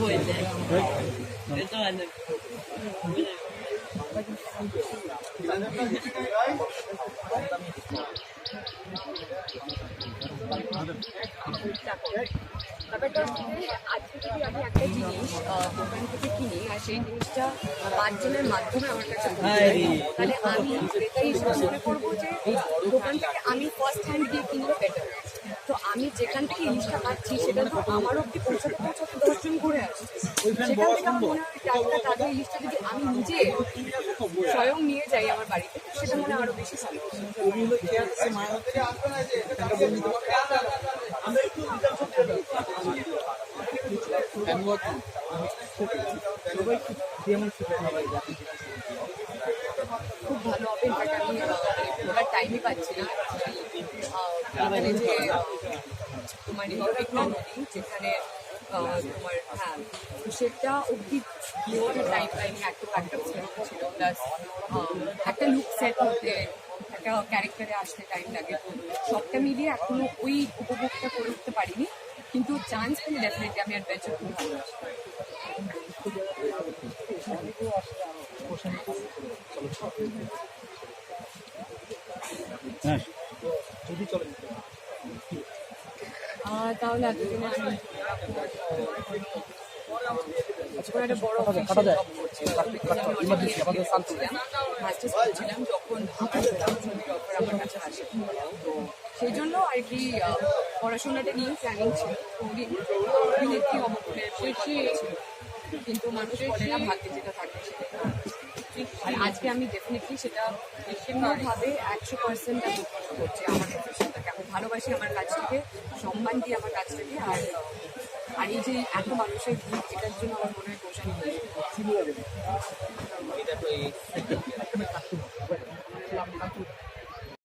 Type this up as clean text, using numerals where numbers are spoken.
হয়ে যায় এটা মানে ব্যাপারটা হচ্ছে আজকে যদি আমি একটা জিনিস দোকান থেকে কিনি আর সেই জিনিসটা 5 জনের মাধ্যমে আমার কাছে তাহলে আমি ক্রেতা হিসেবে মনে করবো যে দোকান থেকে আমি ফার্স্ট হ্যান্ড গিয়ে কিনলে বেটার। তো আমি যেখান থেকে জিনিসটা পাচ্ছি সেটা তো আমার অব্দি পৌঁছাতে পৌঁছাতে 10 জন ঘুরে আসছে, সেখান থেকে আমার মনে হয় টাটকা তাজা জিনিসটা যদি আমি নিজে স্বয়ং নিয়ে যাই আমার বাড়িতে সেটা মনে হয় আরো বেশি ভালো। খুব ভালো হবে, ইনফ্যাক্ট আমি ঘোরার টাইমই পাচ্ছি না। এখানে যে তোমার নদী যেখানে তোমার হ্যাঁ তো সেটা অব্দি ঘোরার টাইম পাইনি, এত একটা ছিল প্লাস একটা লুক সেট হতে একটা ক্যারেক্টারে আসতে টাইম লাগে, তো সবটা মিলিয়ে এখনো ওই উপভোগটা করে উঠতে পারিনি, কিন্তু চান্স পেলে ডেফিনেটলি আমি অ্যাডভেঞ্চার খুব ভালোবাসি। তাহলে এতদিনে আমি একটা বড় মাস্টার্স করছিলাম যখন আমার কাছে আসে, তো সেই জন্য আর কি পড়াশোনাটা নিয়ে প্ল্যানিং ছিল, অভিনেত্রী অবকরের ছিল, কিন্তু মানুষের বলে না ভাগ্যে যেটা থাকে সেটা। আর আজকে আমি ডেফিনেটলি সেটা বিভিন্নভাবে 100% আমি করছি আমার প্রফেশনটাকে। আমি ভালোবাসি আমার কাজটাকে, সম্মান দিই আমার কাজটাকে, আর এই যে এত মানুষের ভিড় এটার জন্য আমার মনে হয় পোষণ হয়েছে।